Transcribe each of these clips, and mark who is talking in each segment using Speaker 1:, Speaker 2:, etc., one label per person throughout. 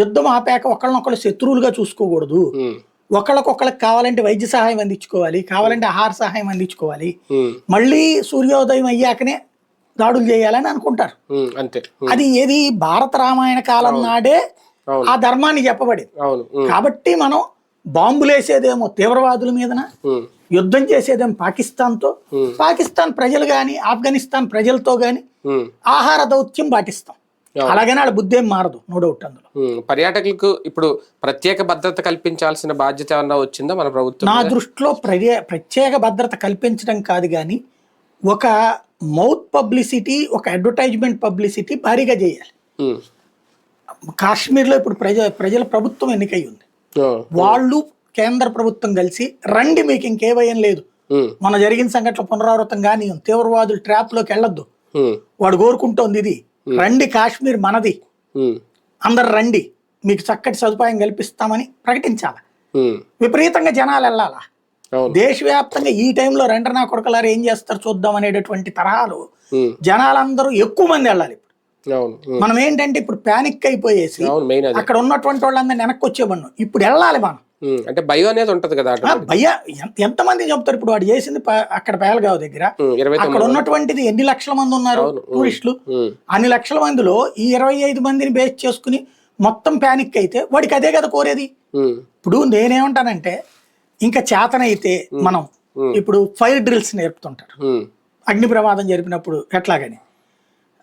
Speaker 1: యుద్ధం ఆపాక ఒకళ్ళనొకళ్ళు శత్రువులుగా చూసుకోకూడదు. ఒకళ్ళకొకళ్ళకి కావాలంటే వైద్య సహాయం అందించుకోవాలి, కావాలంటే ఆహార సహాయం అందించుకోవాలి. మళ్ళీ సూర్యోదయం అయ్యాకనే దాడులు చేయాలని అనుకుంటారు.
Speaker 2: అంతే.
Speaker 1: అది ఏది భారత రామాయణ కాలం నాడే ఆ ధర్మాన్ని చెప్పబడింది. కాబట్టి మనం బాంబులేసేదేమో తీవ్రవాదుల మీదన, యుద్ధం చేసేదేమో పాకిస్తాన్తో, పాకిస్తాన్ ప్రజలు గాని ఆఫ్ఘనిస్తాన్ ప్రజలతో గాని ఆహార దౌత్యం పాటిస్తాం. అలాగనే వాళ్ళ బుద్ధి ఏం మారదు, నో డౌట్. అందులో
Speaker 2: పర్యాటకులకు ఇప్పుడు ప్రత్యేక భద్రత కల్పించాల్సిన బాధ్యత ఏమన్నా వచ్చిందా మన ప్రభుత్వం?
Speaker 1: నా దృష్టిలో ప్రత్యేక భద్రత కల్పించడం కాదు కానీ ఒక మౌత్ పబ్లిసిటీ, ఒక అడ్వర్టైజ్మెంట్ పబ్లిసిటీ భారీగా చేయాలి. కాశ్మీర్లో ఇప్పుడు ప్రజల ప్రభుత్వం ఎన్నికై ఉంది. వాళ్ళు కేంద్ర ప్రభుత్వం కలిసి రండి, మీకు ఇంకే భయం లేదు, మన జరిగిన సంఘటనలు పునరావృతం కానీ తీవ్రవాదులు ట్రాప్ లోకి వెళ్ళొద్దు, వాడు కోరుకుంటోంది ఇది, రండి కాశ్మీర్ మనది, అందరు రండి, మీకు చక్కటి సదుపాయం కల్పిస్తామని ప్రకటించాలి. విపరీతంగా జనాలు వెళ్ళాలా, దేశవ్యాప్తంగా ఈ టైంలో రెండర నా కొడుకలారు ఏం చేస్తారు చూద్దాం అనేటటువంటి తరహాలు జనాలందరూ ఎక్కువ మంది వెళ్ళాలి. మనం ఏంటంటే ఇప్పుడు ప్యానిక్ అయిపోయేసి అక్కడ ఉన్నటువంటి వాళ్ళందరూ వెనక్కి వచ్చేవాడు, ఇప్పుడు వెళ్ళాలి మనం.
Speaker 2: అంటే భయం అనేది ఉంటది కదా,
Speaker 1: భయ ఎంతమంది చెప్తారు. ఇప్పుడు వాడు చేసింది అక్కడ పేలగావ్ దగ్గర, అక్కడ ఉన్నటువంటిది ఎన్ని లక్షల మంది ఉన్నారు టూరిస్టులు, అన్ని లక్షల మందిలో ఈ 25 మందిని బేస్ చేసుకుని మొత్తం ప్యానిక్ అయితే వాడికి అదే కదా కోరేది. ఇప్పుడు నేనేమంటానంటే ఇంకా చేతనైతే మనం ఇప్పుడు ఫైర్ డ్రిల్స్ నేర్పుతుంటారు, అగ్ని ప్రమాదం జరిపినప్పుడు ఎట్లాగని,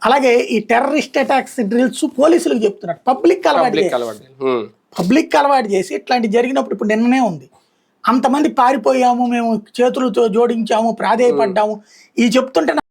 Speaker 1: అలాగే ఈ టెర్రరిస్ట్ అటాక్స్ డ్రిల్స్ పోలీసులకు చెప్తున్నారు. పబ్లిక్ అలవాటు చేసి ఇట్లాంటి జరిగినప్పుడు, ఇప్పుడు నిన్ననే ఉంది, అంతమంది పారిపోయాము మేము, చేతులతో జోడించాము, ప్రాధేయపడ్డాము, ఈ చెప్తుంటే